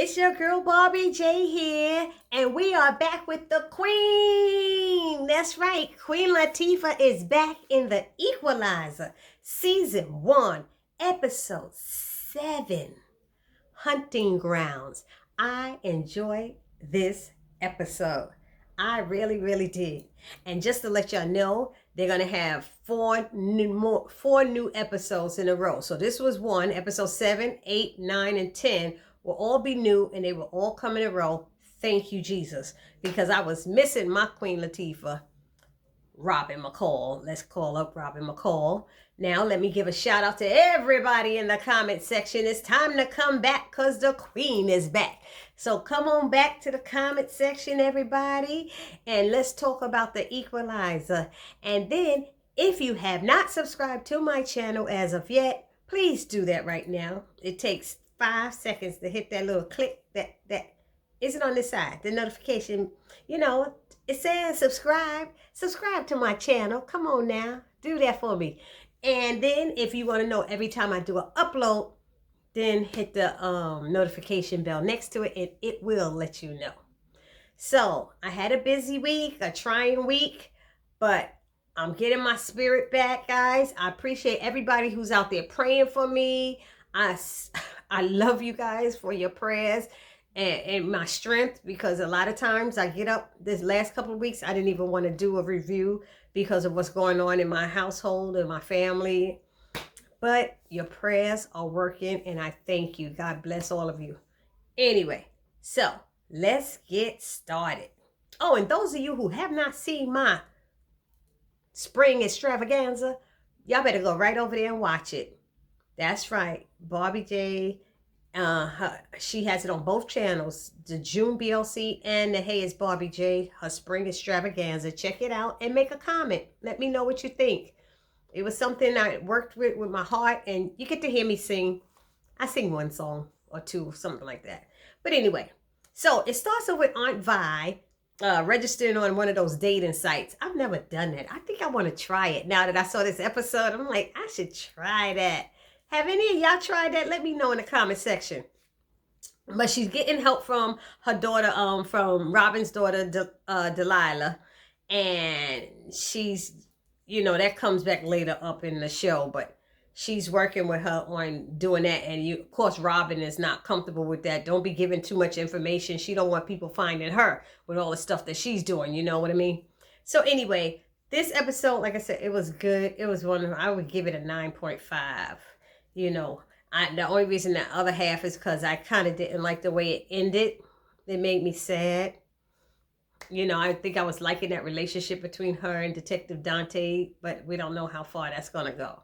It's your girl Barbie J here, and we are back with the Queen. That's right, Queen Latifah is back in the Equalizer, Season 1, Episode 7, Hunting Grounds. I enjoyed this episode. I really, really did. And just to let y'all know, they're gonna have four new episodes in a row. So this was one, episode 7, 8, 9, and 10 will all be new, and they will all come in a row. Thank you, Jesus, because I was missing my Queen Latifah, Robin McCall. Let's call up Robin McCall. Now, let me give a shout out to everybody in the comment section. It's time to come back because the Queen is back. So come on back to the comment section, everybody, and let's talk about the Equalizer. And then, if you have not subscribed to my channel as of yet, please do that right now. It takes 5 seconds to hit that little click that isn't on this side, the notification. It says subscribe to my channel. Come on now, do that for me. And then if you want to know every time I do an upload, then hit the notification bell next to it, and it will let you know. So I had a busy week, a trying week, but I'm getting my spirit back, guys. I appreciate everybody who's out there praying for me. I love you guys for your prayers and my strength, because a lot of times I get up this last couple of weeks, I didn't even want to do a review because of what's going on in my household and my family. But your prayers are working, and I thank you. God bless all of you. Anyway, so let's get started. Oh, and those of you who have not seen my spring extravaganza, y'all better go right over there and watch it. That's right, Barbie J. She has it on both channels, the June BLC and the Hey It's Barbie J, her spring extravaganza. Check it out and make a comment. Let me know what you think. It was something I worked with my heart, and you get to hear me sing. I sing one song or two, something like that. But anyway, so it starts off with Aunt Vi registering on one of those dating sites. I've never done that. I think I want to try it. Now that I saw this episode, I'm like, I should try that. Have any of y'all tried that? Let me know in the comment section. But she's getting help from her daughter, from Robin's daughter, Delilah. And she's, that comes back later up in the show. But she's working with her on doing that. And of course, Robin is not comfortable with that. Don't be giving too much information. She don't want people finding her with all the stuff that she's doing. You know what I mean? So anyway, this episode, like I said, it was good. It was I would give it a 9.5. The only reason the other half is because I kind of didn't like the way it ended. It made me sad. I think I was liking that relationship between her and Detective Dante, but we don't know how far that's going to go.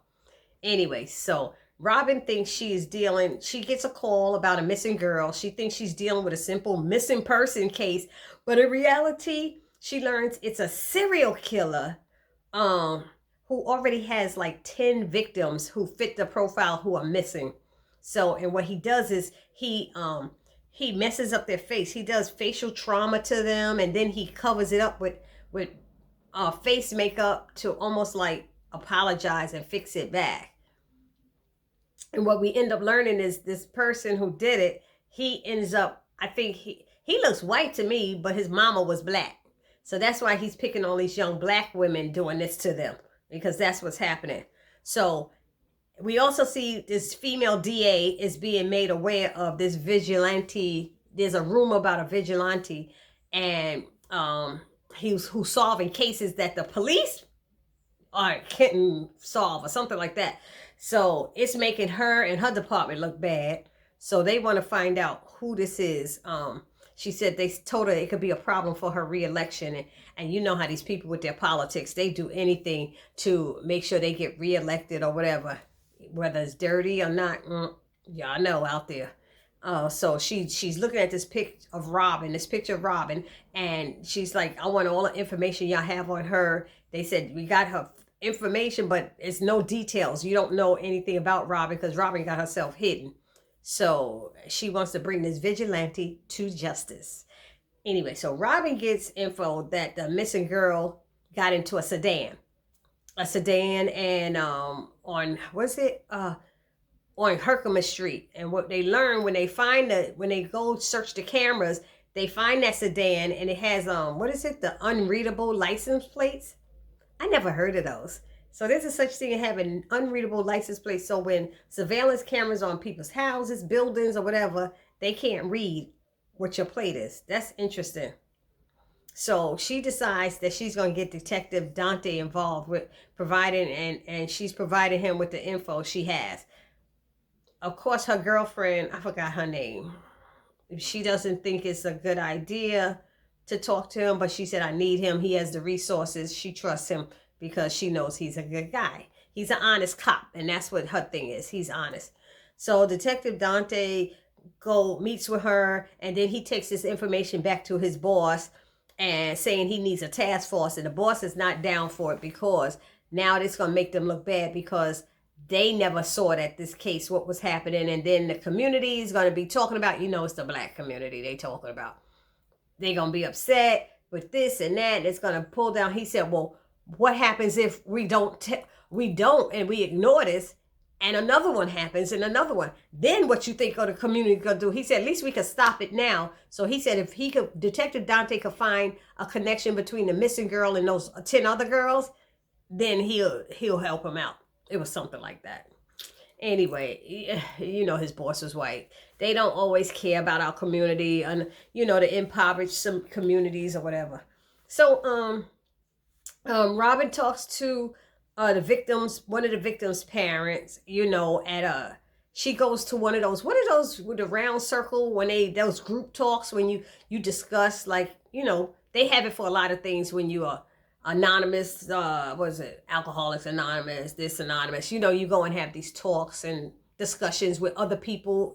Anyway, so Robin thinks she gets a call about a missing girl. She thinks she's dealing with a simple missing person case, but in reality, she learns it's a serial killer, who already has like 10 victims who fit the profile who are missing. So, and what he does is he messes up their face. He does facial trauma to them, and then he covers it up with face makeup to almost like apologize and fix it back. And what we end up learning is this person who did it, he ends up, I think he looks white to me, but his mama was black. So that's why he's picking all these young black women doing this to them, because that's what's happening. So we also see this female DA is being made aware of this vigilante. There's a rumor about a vigilante, and who's solving cases that the police couldn't solve or something like that. So it's making her and her department look bad. So they want to find out who this is. She said they told her it could be a problem for her reelection. And you know how these people with their politics, they do anything to make sure they get reelected or whatever, whether it's dirty or not. Y'all know out there. So she's looking at this picture of Robin, and she's like, I want all the information y'all have on her. They said, we got her information, but it's no details. You don't know anything about Robin because Robin got herself hidden. So she wants to bring this vigilante to justice. Anyway, so Robin gets info that the missing girl got into a sedan, and on, was it on Herkimer Street. And what they learn when they when they go search the cameras, they find that sedan and it has what is it? The unreadable license plates. I never heard of those. So there's a such thing as having unreadable license plates. So when surveillance cameras on people's houses, buildings, or whatever, they can't read what your plate is. That's interesting. So she decides that she's going to get Detective Dante involved with providing, and she's providing him with the info she has. Of course, her girlfriend, I forgot her name. She doesn't think it's a good idea to talk to him, but she said, I need him. He has the resources. She trusts him because she knows he's a good guy. He's an honest cop, and that's what her thing is. He's honest. So Detective Dante meets with her, and then he takes this information back to his boss and saying he needs a task force, and the boss is not down for it because now it's going to make them look bad because they never saw that this case, what was happening. And then the community is going to be talking about, it's the black community they talking about. They're going to be upset with this and that. And it's going to pull down. He said, well, what happens if we don't and we ignore this and another one happens and another one? Then what you think the community going to do? He said, at least we could stop it now. So he said, if Detective Dante could find a connection between the missing girl and those 10 other girls, then he'll help him out. It was something like that. Anyway, his boss was white. They don't always care about our community and, the impoverished some communities or whatever. So, Robin talks to one of the victim's parents, she goes to one of those, what are those with the round circle when those group talks when you discuss, like, they have it for a lot of things when you are anonymous, Alcoholics Anonymous, this Anonymous, you go and have these talks and discussions with other people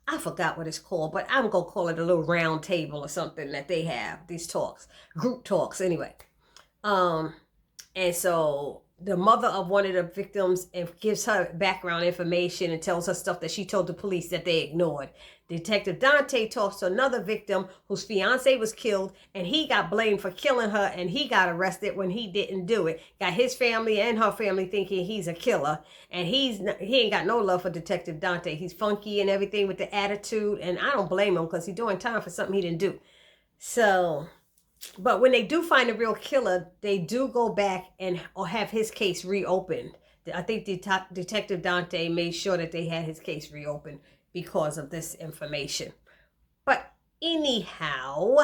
I forgot what it's called, but I'm going to call it a little round table or something that they have, these talks, group talks anyway. And so the mother of one of the victims gives her background information and tells her stuff that she told the police that they ignored. Detective Dante talks to another victim whose fiance was killed, and he got blamed for killing her, and he got arrested when he didn't do it. Got his family and her family thinking he's a killer, and he ain't got no love for Detective Dante. He's funky and everything with the attitude, and I don't blame him because he's doing time for something he didn't do. So, but when they do find a real killer, they do go back or have his case reopened. I think Detective Dante made sure that they had his case reopened because of this information. But anyhow,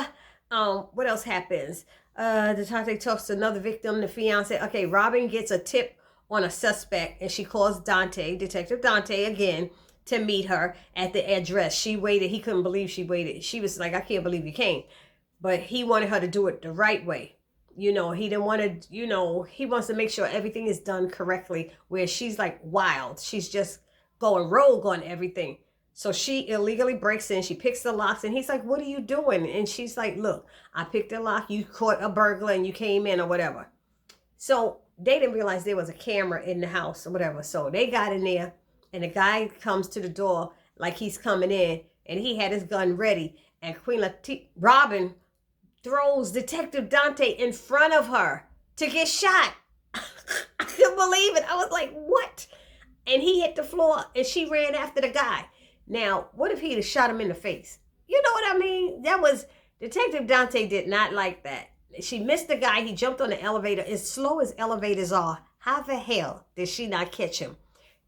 what else happens? Dante talks to another victim, the fiance. Okay, Robin gets a tip on a suspect, and she calls Detective Dante again, to meet her at the address. She waited. He couldn't believe she waited. She was like, I can't believe you came. But he wanted her to do it the right way. He didn't want to, he wants to make sure everything is done correctly, where she's like wild. She's just going rogue on everything. So she illegally breaks in. She picks the locks, and he's like, what are you doing? And she's like, look, I picked the lock. You caught a burglar and you came in or whatever. So they didn't realize there was a camera in the house or whatever. So they got in there, and the guy comes to the door like he's coming in, and he had his gun ready. And Robin throws Detective Dante in front of her to get shot. I couldn't believe it. I was like, what? And he hit the floor, and she ran after the guy. Now, what if he'd have shot him in the face? You know what I mean? Detective Dante did not like that. She missed the guy. He jumped on the elevator. As slow as elevators are, how the hell did she not catch him?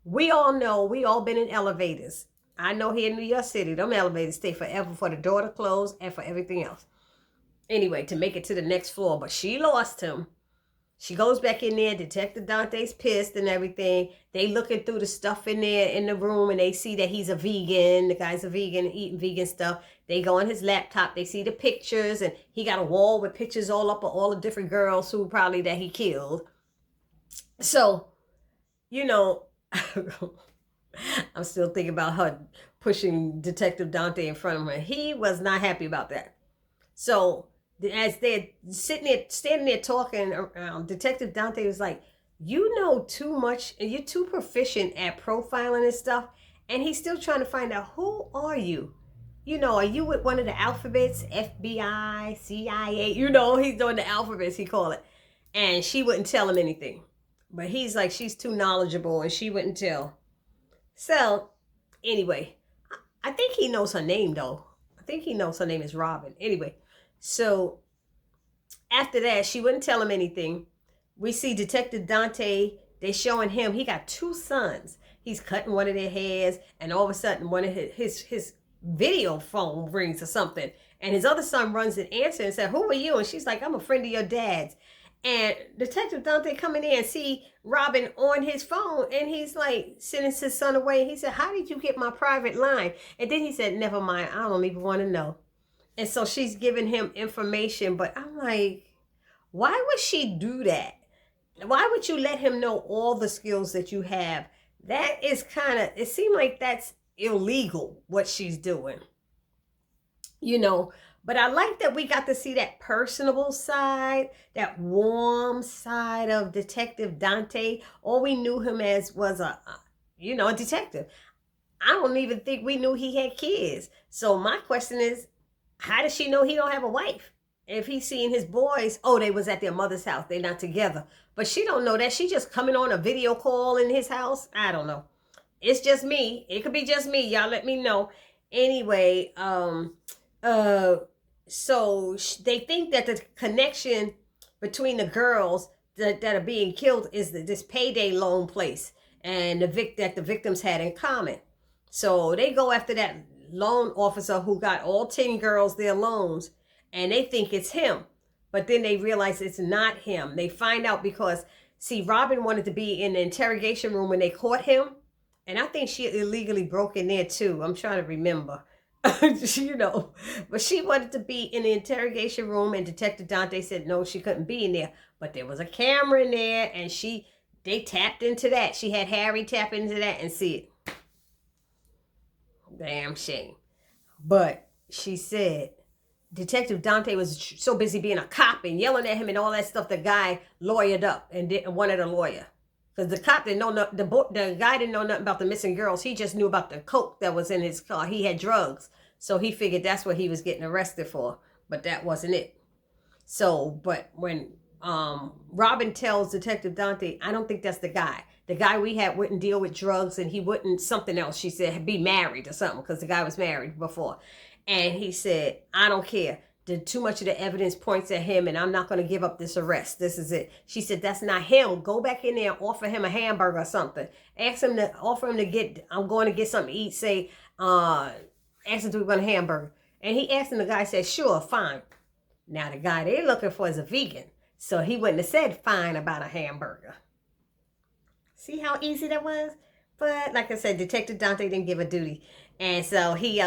We all know, we all been in elevators. I know here in New York City, them elevators stay forever for the door to close and for everything else. Anyway, to make it to the next floor, but she lost him. She goes back in there. Detective Dante's pissed and everything. They looking through the stuff in there in the room, and they see that he's a vegan. The guy's a vegan, eating vegan stuff. They go on his laptop. They see the pictures, and he got a wall with pictures all up of all the different girls who probably that he killed. So, I'm still thinking about her pushing Detective Dante in front of her. He was not happy about that. So as they're standing there talking around, Detective Dante was like, you know too much, and you're too proficient at profiling and stuff. And he's still trying to find out, who are you? Are you with one of the alphabets, FBI, CIA? He's doing the alphabets, he called it. And she wouldn't tell him anything. But he's like, she's too knowledgeable, and she wouldn't tell. So anyway, I think he knows her name though. I think he knows her name is Robin. Anyway, so after that, she wouldn't tell him anything. We see Detective Dante. They're showing him he got two sons. He's cutting one of their hairs, and all of a sudden, one of his video phone rings or something, and his other son runs and answers and said, "Who are you?" And she's like, "I'm a friend of your dad's." And Detective Dante coming in and see Robin on his phone, and he's like sending his son away. He said, "How did you get my private line?" And then he said, "Never mind, I don't even want to know." And so she's giving him information, but I'm like, why would she do that? Why would you let him know all the skills that you have? That is kind of, it seemed like that's illegal what she's doing, you know. But I like that we got to see that personable side, that warm side of Detective Dante. All we knew him as was a detective. I don't even think we knew he had kids. So my question is, how does she know he don't have a wife? If he's seeing his boys, oh, they was at their mother's house. They're not together. But she don't know that. She just coming on a video call in his house. I don't know. It's just me. It could be just me. Y'all let me know. Anyway, uh, so they think that the connection between the girls that are being killed is this payday loan place and that the victims had in common. So they go after that loan officer who got all 10 girls their loans, and they think it's him. But then they realize it's not him. They find out because, see, Robin wanted to be in the interrogation room when they caught him. And I think she illegally broke in there too. I'm trying to remember. But she wanted to be in the interrogation room, and Detective Dante said no, she couldn't be in there. But there was a camera in there, and they tapped into that. She had Harry tap into that and see it. Damn shame. But she said Detective Dante was so busy being a cop and yelling at him and all that stuff. The guy lawyered up and wanted a lawyer. Because the cop didn't know the guy didn't know nothing about the missing girls. He just knew about the coke that was in his car. He had drugs. So he figured that's what he was getting arrested for. But that wasn't it. So, but when Robin tells Detective Dante, I don't think that's the guy. The guy we had wouldn't deal with drugs, and he wouldn't something else. She said be married or something, because the guy was married before. And he said, I don't care. Too much of the evidence points at him, and I'm not going to give up this arrest. This is it. She said, that's not him. Go back in there and offer him a hamburger or something. Offer him to get, I'm going to get something to eat. Say, ask him to want a hamburger. And he asked him, the guy said, sure, fine. Now the guy they're looking for is a vegan. So he wouldn't have said fine about a hamburger. See how easy that was? But like I said, Detective Dante didn't give a duty. And so he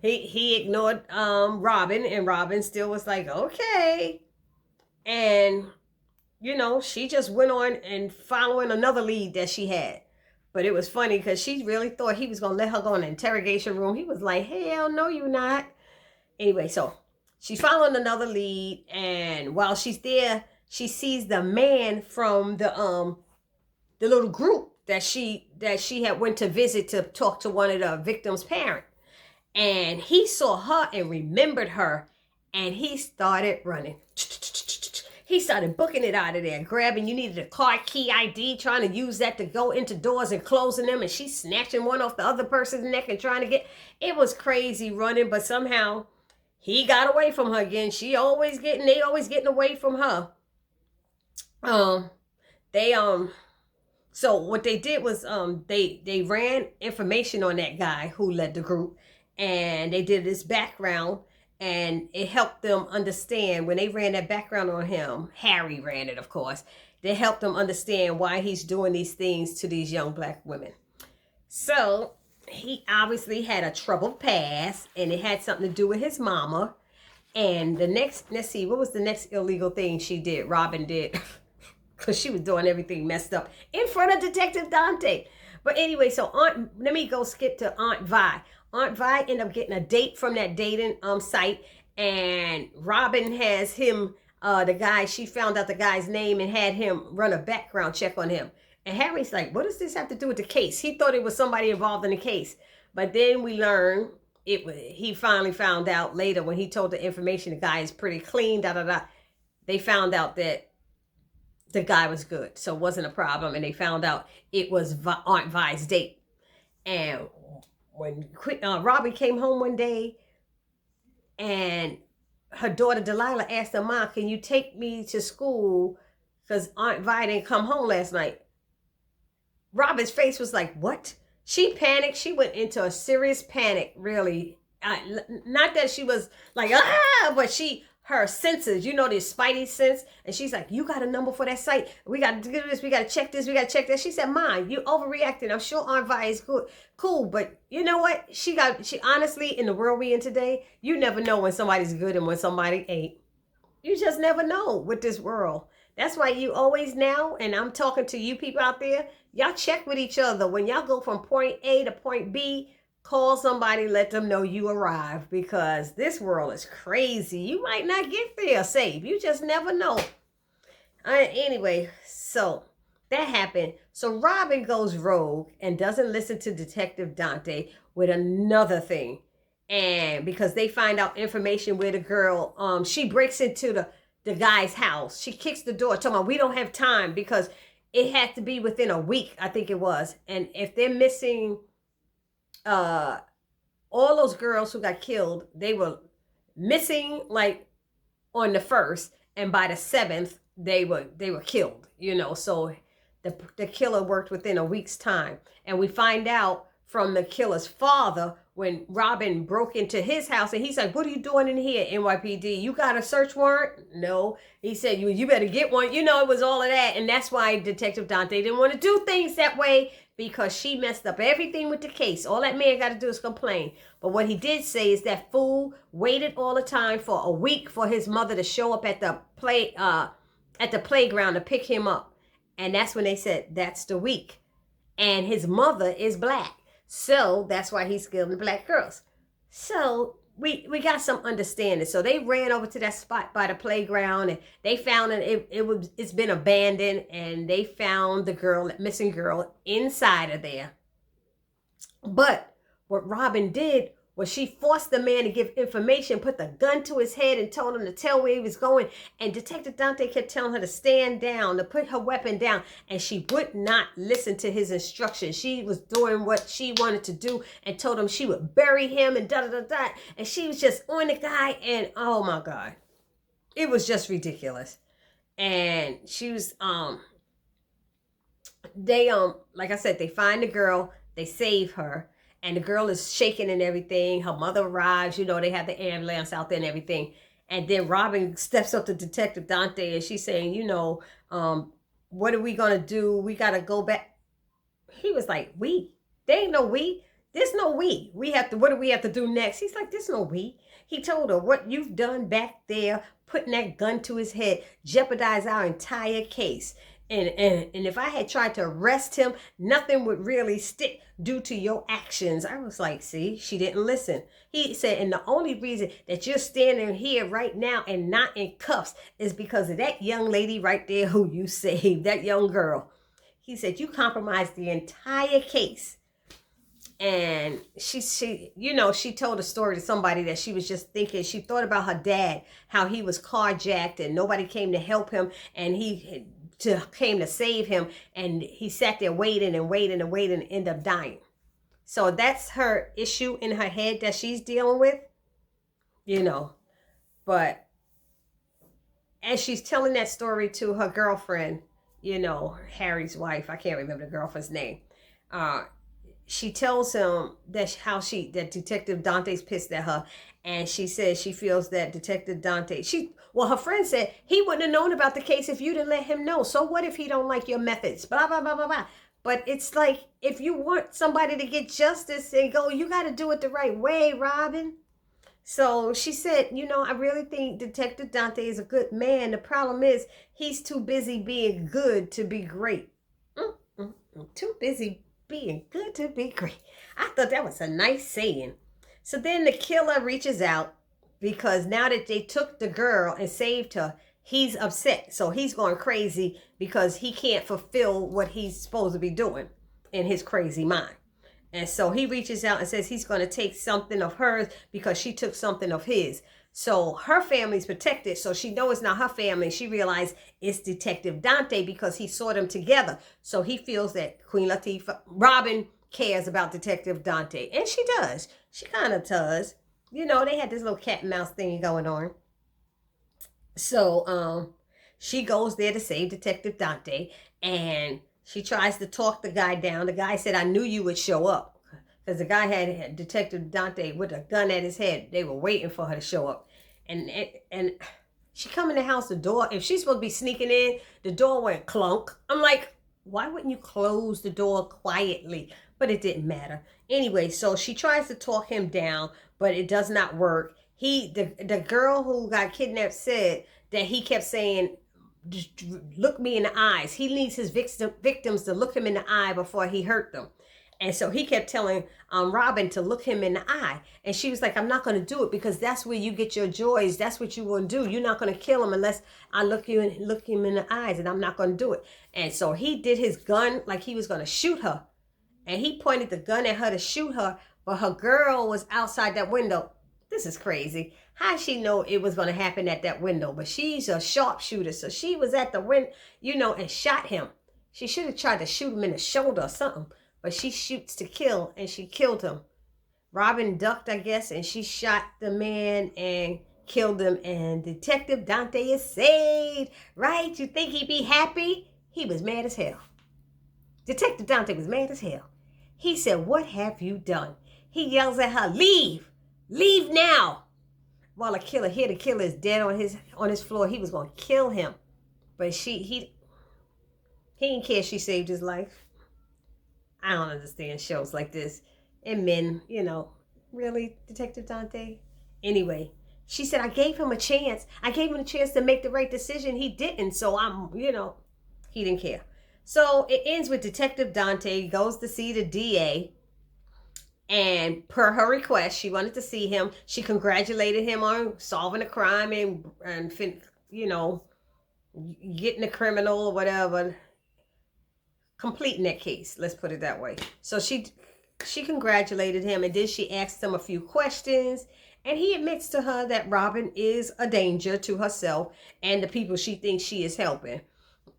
he ignored Robin, and Robin still was like, okay. And she just went on and following another lead that she had. But it was funny because she really thought he was gonna let her go in the interrogation room. He was like, hell no, you not. Anyway, so she's following another lead, and while she's there, she sees the man from the little group that she had went to visit to talk to one of the victim's parents. And he saw her and remembered her, and he started running. He started booking it out of there, grabbing, you needed a car key ID, trying to use that to go into doors and closing them, and she's snatching one off the other person's neck and trying to get, it was crazy running, but somehow he got away from her again. They always getting away from her. So what they did was they ran information on that guy who led the group, and they did this background, and it helped them understand when they ran that background on him. Harry ran it, of course. They helped them understand why he's doing these things to these young black women. So he obviously had a troubled past, and it had something to do with his mama. And let's see, what was the next illegal thing Robin did? Because she was doing everything messed up in front of Detective Dante. But anyway, so let me go skip to Aunt Vi. Aunt Vi ended up getting a date from that dating site, and Robin has him, the guy, she found out the guy's name and had him run a background check on him. And Harry's like, what does this have to do with the case? He thought it was somebody involved in the case. But then we learned he finally found out later when he told the information, the guy is pretty clean, They found out that the guy was good, so it wasn't a problem, and they found out it was Aunt Vi's date. And when Robin came home one day, and her daughter Delilah asked her mom, "Can you take me to school? Because Aunt Vi didn't come home last night." Robin's face was like, "What?" She panicked. She went into a serious panic, really. Not that she was like, but her senses, the spidey sense. And she's like, "You got a number for that site? We got to do this. We got to check this. We got to check that." She said, "Mom, you overreacting. I'm sure Aunt Vi is good. Cool. But you know what? She honestly, in the world we in today, you never know when somebody's good and when somebody ain't. You just never know with this world. That's why you always now, and I'm talking to you people out there, y'all check with each other. When y'all go from point A to point B, call somebody, let them know you arrived, because this world is crazy. You might not get there safe. You just never know. Anyway, so that happened. So Robin goes rogue and doesn't listen to Detective Dante with another thing. And because they find out information where the girl, she breaks into the guy's house. She kicks the door, talking about, "We don't have time," because it had to be within a week, I think it was. And if they're missing all those girls who got killed, they were missing like on the 1st, and by the 7th they were killed, so the killer worked within a week's time. And we find out from the killer's father when Robin broke into his house, and he's like, "What are you doing in here, NYPD? You got a search warrant?" "No." He said, you better get one. It was all of that. And that's why Detective Dante didn't want to do things that way, because she messed up everything with the case. All that man got to do is complain. But what he did say is that fool waited all the time for a week for his mother to show up at the playground to pick him up. And that's when they said, that's the week. And his mother is black. So that's why he's killing black girls. So we got some understanding. So they ran over to that spot by the playground, and they found it's been abandoned, and they found the missing girl inside of there. But what Robin did was she forced the man to give information, put the gun to his head, and told him to tell where he was going. And Detective Dante kept telling her to stand down, to put her weapon down, and she would not listen to his instructions. She was doing what she wanted to do, and told him she would bury him and da-da-da-da. And she was just on the guy, and oh my God, it was just ridiculous. And she was, like I said, they find the girl, they save her. And the girl is shaking and everything. Her mother arrives. They have the ambulance out there and everything. And then Robin steps up to Detective Dante, and she's saying, what are we going to do? We got to go back. He was like, "We? There ain't no we. There's no we. What do we have to do next?" He's like, "There's no we." He told her, "What you've done back there, putting that gun to his head, jeopardized our entire case. And if I had tried to arrest him, nothing would really stick due to your actions." I was like, see, she didn't listen. He said, "And the only reason that you're standing here right now and not in cuffs is because of that young lady right there who you saved, that young girl." He said, "You compromised the entire case." And she told a story to somebody that she was just thinking, she thought about her dad, how he was carjacked and nobody came to help him, and he came to save him, and he sat there waiting and waiting and waiting and ended up dying. So that's her issue in her head that she's dealing with, but as she's telling that story to her girlfriend, Harry's wife, I can't remember the girlfriend's name, she tells him that Detective Dante's pissed at her, and she says she feels that Detective Dante, her friend said he wouldn't have known about the case if you didn't let him know. So what if he don't like your methods? Blah, blah, blah, blah, blah. But it's like, if you want somebody to get justice and go, you got to do it the right way, Robin. So she said, I really think Detective Dante is a good man. The problem is he's too busy being good to be great. Too busy being good to be great. I thought that was a nice saying. So then the killer reaches out, because now that they took the girl and saved her, he's upset. So he's going crazy because he can't fulfill what he's supposed to be doing in his crazy mind. And so he reaches out and says he's going to take something of hers because she took something of his. So her family's protected. So she knows it's not her family. She realized it's Detective Dante because he saw them together. So he feels that Robin cares about Detective Dante. And she does. She kind of does. You know, they had this little cat and mouse thing going on. So, she goes there to save Detective Dante, and she tries to talk the guy down. The guy said, I knew you would show up. Because the guy had Detective Dante with a gun at his head. They were waiting for her to show up. And she come in the house, the door, if she's supposed to be sneaking in, the door went clunk. I'm like, why wouldn't you close the door quietly? But it didn't matter. Anyway, so she tries to talk him down, but it does not work. The girl who got kidnapped said that he kept saying, look me in the eyes. He needs his victims to look him in the eye before he hurt them. And so he kept telling Robin to look him in the eye. And she was like, I'm not going to do it because that's where you get your joys. That's what you want to do. You're not going to kill him unless I look him in the eyes, and I'm not going to do it. And so he did his gun like he was going to shoot her. And he pointed the gun at her to shoot her, but her girl was outside that window. This is crazy. How did she know it was going to happen at that window? But she's a sharpshooter. So she was at the window, and shot him. She should have tried to shoot him in the shoulder or something. But she shoots to kill, and she killed him. Robin ducked, I guess, and she shot the man and killed him. And Detective Dante is saved, right? You think he'd be happy? He was mad as hell. Detective Dante was mad as hell. He said, what have you done? He yells at her, leave. Leave now. While the killer is dead on his floor. He was going to kill him. But he didn't care she saved his life. I don't understand shows like this. And men, really, Detective Dante? Anyway, she said, I gave him a chance. I gave him a chance to make the right decision. He didn't. So he didn't care. So it ends with Detective Dante goes to see the DA. And per her request, she wanted to see him. She congratulated him on solving a crime and getting the criminal or whatever. Completing that case, let's put it that way. So she congratulated him, and then she asked him a few questions, and he admits to her that Robin is a danger to herself and the people she thinks she is helping.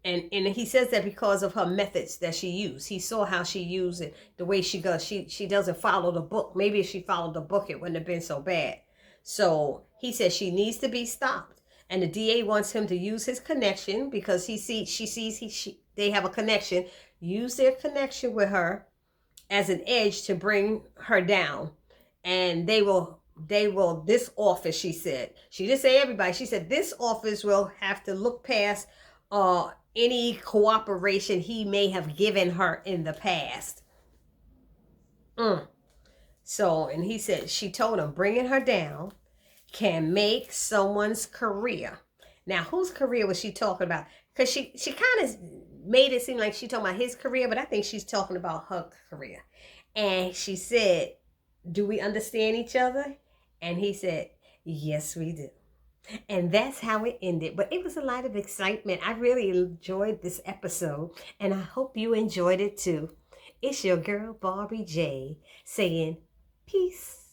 And he says that because of her methods that she used. He saw how she used it, the way she goes. She doesn't follow the book. Maybe if she followed the book, it wouldn't have been so bad. So he says she needs to be stopped. And the DA wants him to use his connection because she sees they have a connection. Use their connection with her as an edge to bring her down. And they will, this office, she said. She didn't say everybody. She said this office will have to look past any cooperation he may have given her in the past. So, and he said, she told him bringing her down can make someone's career. Now, whose career was she talking about? Because she kind of made it seem like she talking about his career, but I think she's talking about her career. And she said, do we understand each other? And he said, yes, we do. And that's how it ended. But it was a lot of excitement. I really enjoyed this episode, and I hope you enjoyed it too. It's your girl, Barbie J, saying peace.